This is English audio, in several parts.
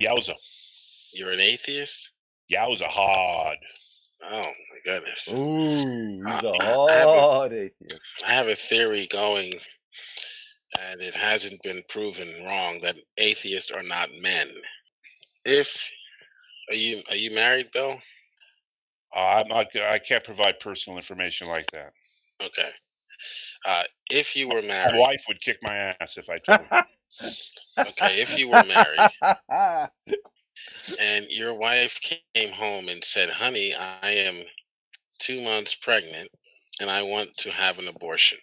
Yowza. You're an atheist? Yowza hard. Oh my goodness. Ooh, I, he's a I have a hard atheist. I have a theory going, and it hasn't been proven wrong that atheists are not men. If are you married, Bill? I'm not. I can't provide personal information like that. Okay. If you were My married, wife would kick my ass if I told. okay, if you were married and your wife came home and said, "Honey, I am 2 months pregnant and I want to have an abortion,"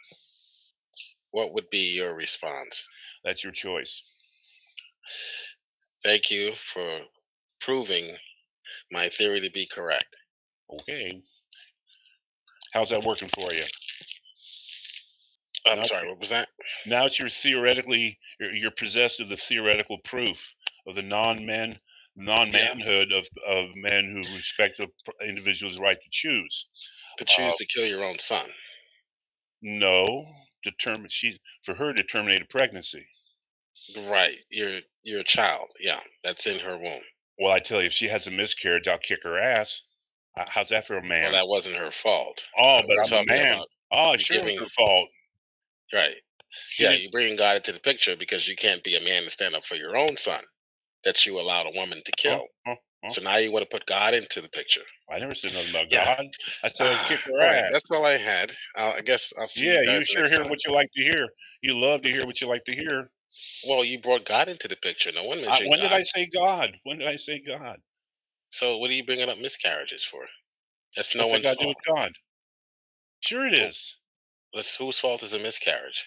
what would be your response? That's your choice. Thank you for proving my theory to be correct. Okay. How's that working for you? I'm Now, sorry, what was that? now it's you're possessed of the theoretical proof of the Yeah, non-manhood of men who respect the individual's right to choose. to Uh, choose to kill your own son. no, for her to terminate a pregnancy. Right, your child. Yeah, that's in her womb. Well, I tell you, if she has a miscarriage, I'll kick her ass. How's that for a Well, man? that wasn't her fault. Oh, but We're I'm a talking man. about Oh, you sure, it was giving her fault. right. She Yeah, didn't. you bringing God into the picture because you can't be a man to stand up for your own son that you allowed a woman to Huh, kill. huh, huh. So now you want to put God into the picture. I never said nothing about Yeah. God. I said I'd kick her All right, ass. that's all I had. I guess I'll see Yeah, you you guys sure next hear time. what you like to hear. You love to What's hear it? what you like to hear. Well, you brought God into the picture. No one mentioned When did God. I say God? When did I say God? So what are you bringing up miscarriages for? That's no What's that one's got to do fault. with God? Sure, it Well, is. whose fault is a miscarriage?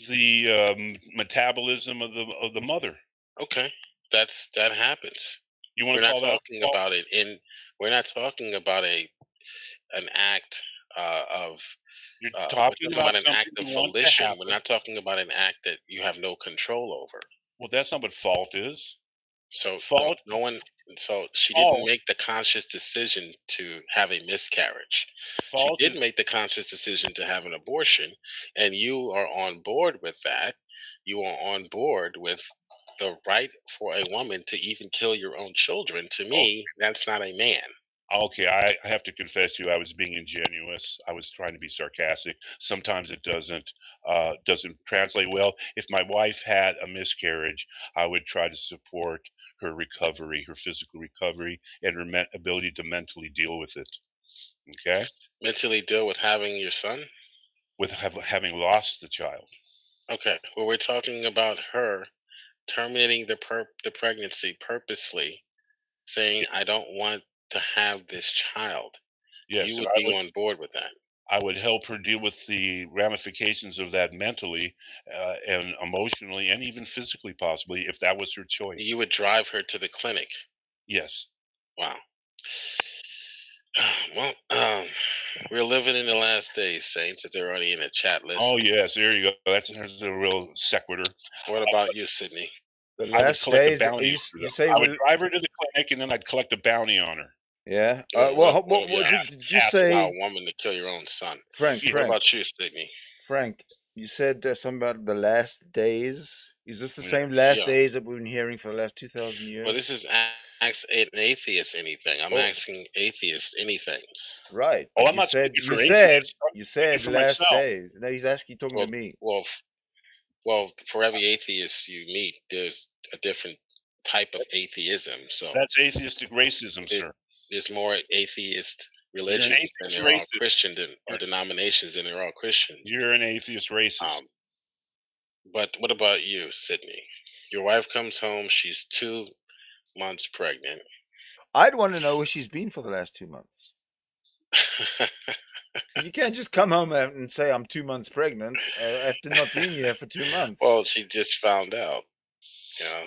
The metabolism of the mother. Okay, that happens. You want We're to not call that a talking fault? about it in. We're not talking about an act of. You're We're talking talking about about an something act of you want to volition. We're happen. not talking about an act that you have no control over. Well, that's not what fault is. So no, Fault, no one. So she didn't fault, make the conscious decision to have a miscarriage. She fault did is. make the conscious decision to have an abortion, and you are on board with that. You are on board with the right for a woman to even kill your own children. To Oh, me, that's not a man. okay, I have to confess to you, I was being ingenuous. I was trying to be sarcastic. Sometimes it doesn't translate well. If my wife had a miscarriage, I would try to support her recovery, her physical recovery, and her ability to mentally deal with it. Okay, Mentally deal with having your son. with having lost the child. Okay, well, we're talking about her terminating the pregnancy purposely, saying, Y- "I don't want to have this child." You Yes, and would be on board with that. I would help her deal with the ramifications of that mentally, and emotionally, and even physically, possibly, if that was her You choice. would drive her to the clinic. Yes. Wow. Well, we're living in the last days, Saints, if they're already in the chat Oh, listening. yes, there you go. There's a real sequitur. What about you, Sydney? The I would last collect a days, bounty you on her, you though. say I would we, drive her to the clinic, and then I'd collect a bounty on her. yeah. Well, Well, well, well what yeah. did you Ask Allow a say, woman to kill your own son. Frank? Yeah. What Frank, about you, Sydney? Frank. You said something about the last days. Is this the Yeah. same last Yeah. days that we've been hearing for the last 2,000 Well, this years? is ask an atheist anything. I'm Oh, asking atheists anything. right. Oh, But I'm you not said speaking you for said atheists. I'm you speaking said for last myself. days. Now he's actually talking to Well, me. well, well. For every atheist you meet, there's a different type of atheism. So That's atheistic racism, it, sir. there's more atheist You're an religions than atheist there are racist. Christian or You're denominations than there are Christians. you're an atheist racist. Um, but what about you, Sydney? Your wife comes home. She's 2 months pregnant. I'd want to know where she's been for the last 2 months. You can't just come home and say I'm 2 months pregnant after not being here for 2 months. Well, she just found out. You know,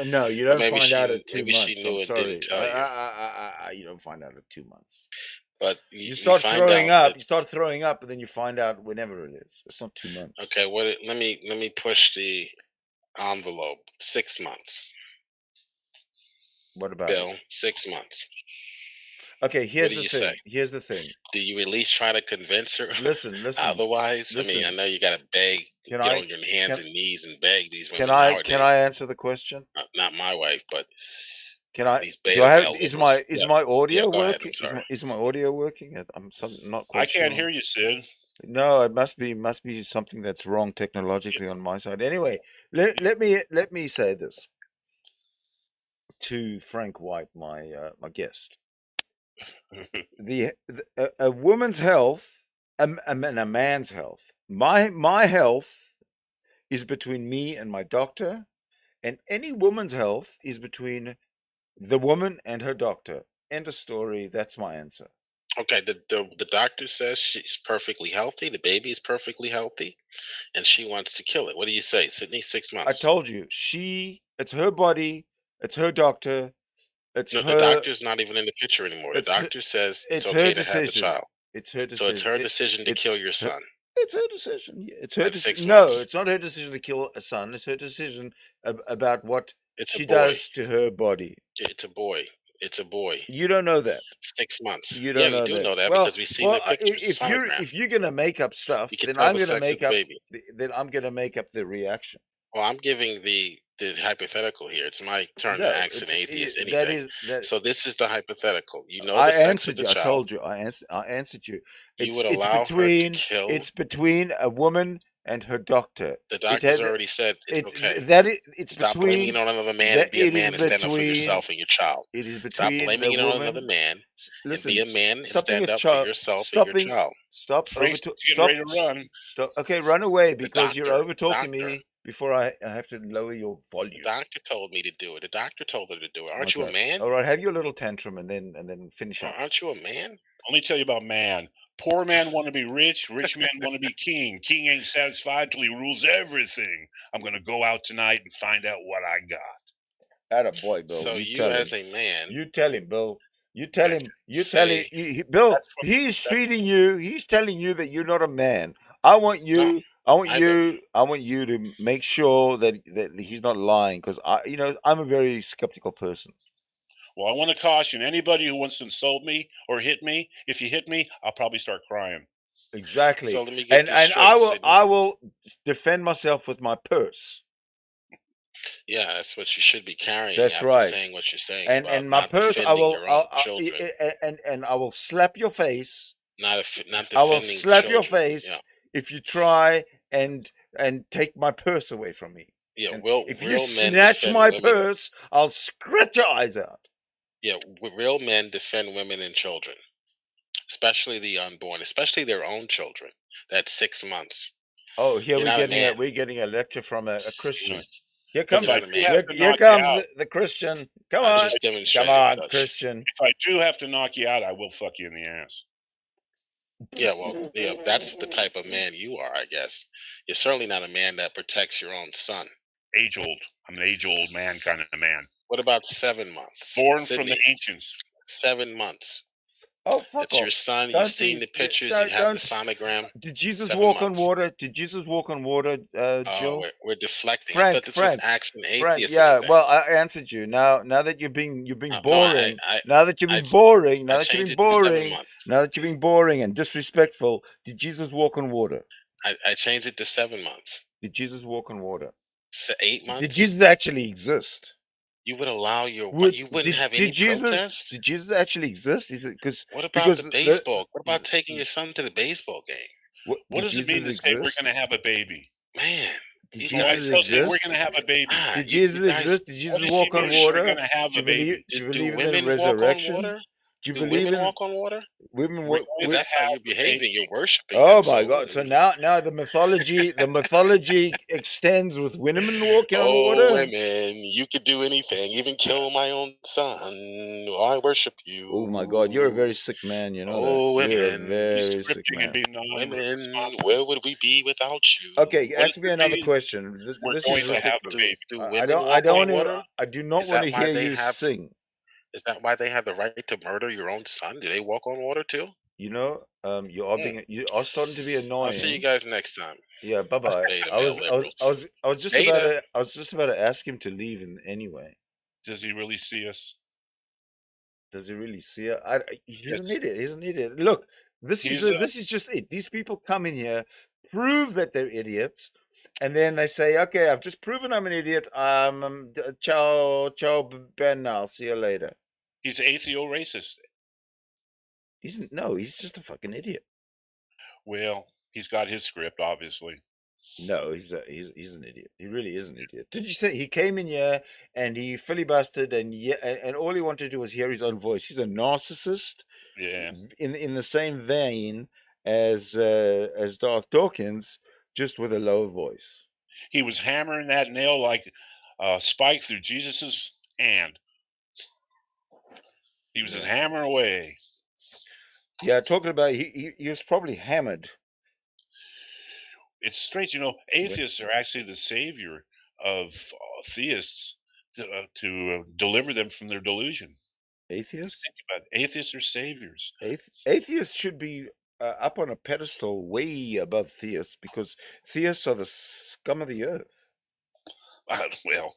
No, you or don't find out at two maybe she months. I'm knew and didn't sorry. tell you. You don't find out at 2 months. But You you start find throwing out up. that You start throwing up, and then you find out whenever it is. It's not 2 months. okay. Let me push the envelope. 6 months, What about it? Bill. 6 months. Okay, What here's do the you say? thing. Here's the thing. Do you at least try to convince her? Listen, Otherwise, I mean, I listen. know you got to beg, Can get I on your hands can and knees and beg these can women I can nowadays. I answer the question? Not my wife, but Can I? these Do beta I have? male Is liberals. my audio Go ahead. working? I'm sorry. Is my audio working? I'm not I quite can't sure. hear you, Sid. No, it must be something that's wrong technologically on my side. Anyway, let me say this to Frank White, my guest. A woman's health, and a man's health. My health is between me and my doctor, and any woman's health is between the woman and her doctor. End of story. That's my answer. Okay, the doctor says she's perfectly healthy. The baby is perfectly healthy, and she wants to kill it. What do you say, Sydney? 6 I months. told you, it's her body, it's her doctor, it's No, the her, doctor's not even in the picture anymore. The it's her, doctor says it's it's her okay to have the decision. child. It's her So it's decision. her decision to kill It's your her, son it's her decision. It's her at decision. 6 No, months. it's not her decision to kill a son. It's her decision about what It's a she boy. does to her body. It's a boy. It's a boy. You don't know that. 6 months. You Yeah, don't we know do that. know that Well, because we've seen the pictures, the sonogram. if you're gonna make up stuff, You can then tell I'm the gonna sex of make the up. baby. Then I'm gonna make up the reaction. Well, I'm giving the hypothetical here. It's my turn to No, ask an atheist that anything. is that. So this is the hypothetical. You know I the sex of answered the you. I child. told you. I answered you. You would allow her to kill. It's between a woman and her doctor. The It doctor's had already said it's it's okay. that is, it's Stop blaming between it on another man that and be a man and stand up for yourself and your child. it is Stop between blaming the it on another woman. man and Listen, be a man and stop being a stand up for child. yourself and your child. Stop over Frank's to getting ready to run. stop. Okay, run away The because you're doctor, over talking doctor, me before I have to lower your the volume. doctor told me to do it. The doctor told her to do it. Aren't you a Okay. man? All right, have your little tantrum and then finish up. Aren't you a man? Let me tell you about man. Poor man want to be rich. Rich man want to be king. King ain't satisfied till he rules everything. I'm going to go out tonight and find out what I got. Attaboy, Bill. So You you, tell him. as a man, You tell him, Bill. You tell him. You tell him. say Bill, That's from he's that's, treating you. He's telling you that you're not a man. I want no. you. I want you to make sure that he's not lying, because I'm a very skeptical person. well, I want to caution anybody who wants to insult me or hit me. If you hit me, I'll probably start crying. Exactly. So let me get this straight, I Sydney. will defend myself with my purse. Yeah, that's what you should be carrying That's after right. saying what you're saying And about my not purse, defending your own children, and I will slap your face. not I will defending slap your children. face Yeah, if you try and take my purse away from me. yeah. And if you Real men snatch defend my women. purse, I'll scratch your eyes out. Yeah, real men defend women and children, especially the unborn, especially their own children. That's 6 months. Oh, here You're not a man. we're getting a lecture from a You know, Christian. Here if comes You're I not a do man. have to here knock you comes out, the Christian. Come I on, just come demonstrated on, such. Christian. if I do have to knock you out, I will fuck you in the ass. Yeah, well, yeah, that's the type of man you are, I guess. You're certainly not a man that protects your own son. Age old. I'm an age old man kind of man. What about 7 months? Born from the Sydney, ancients. 7 months. Oh, fuck It's your off! son. You've Don't seen be. the pictures. You Don't. have the sonogram. Did Jesus 7 walk on months. water? Did Jesus walk on water, Oh, Jill? we're deflecting. I thought this was asking Frank. atheists Yeah. anything. Well, I answered you. Now that you're being No, boring. I, Now that you're I, being boring. I Now that you're changed being it to 7 boring. months. Now that you're being boring and disrespectful. Did Jesus walk on water? I changed it to 7 months. Did Jesus walk on water? 8 months. Did Jesus actually exist? You would allow your. You wouldn't did, have did any Jesus protest. did Jesus actually exist? Is it What about because the baseball? What about taking your son to the baseball game? What did does it mean Jesus to say we're exist? going to have a baby? Man, Did you Oh, I Jesus guys, still say we're exist? going to have a baby. Did you Jesus guys, exist? Did What Jesus does he walk on mean we're water? going to have Do a you believe? baby? Do you do believe in the women walk on resurrection? water? Do you Do believe women in walk on water? women? We're Because going to that's how have you're a baby. behaving. You're worshiping Oh them. my So, God! So now the mythology extends with women walking on water. women, you could do anything, even kill my own son. I worship you. Oh my God! You're a very sick man. You know that. Oh, You're a women, He's very sick scripting and man. being women, non-responsible. where would we be without you? Okay, What ask does me it another mean question. we're This going is So, to have a ridiculous. baby? do I women don't. walk on water? I do not Is want that to why hear they you have? sing. Is that why they have the right to murder your own son? Do they walk on water too? You know, Mm. you are starting to be I'll see you annoying. guys next time. Yeah, bye bye. Beta male liberals. I Beta. was just about to ask him to leave anyway. Does he really see us? Does he really see it? He's an Yes. idiot. He's an idiot. Look, this is He's this is just it. These people come in here, prove that they're idiots, and then they say, "Okay, I've just proven I'm an idiot. Ciao, ciao, Ben. I'll see you later." he's atheo-racist. He's just a fucking idiot. Well, he's got his script, obviously. No, he's an idiot. He really is an idiot. Did you say he came in here and he filibustered and all he wanted to do was hear his own voice? He's a narcissist Yeah. in the same vein as Darth Dawkins, just with a lower voice. He was hammering that nail like a spike through Jesus's hand. He was just hammering away. Yeah, talking about he was probably hammered. It's strange, atheists are actually the savior of theists to deliver them from their delusion. Atheists? Think about it. Atheists are saviors. Atheists should be up on a pedestal way above theists because theists are the scum of the earth. Well,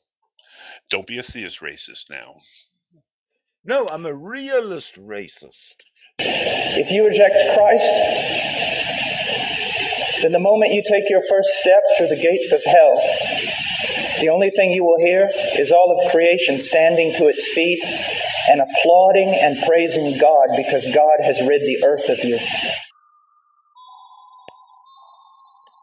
don't be a theist racist now. No, I'm a realist racist. If you reject Christ, then the moment you take your first step through the gates of hell, the only thing you will hear is all of creation standing to its feet and applauding and praising God because God has rid the earth of you.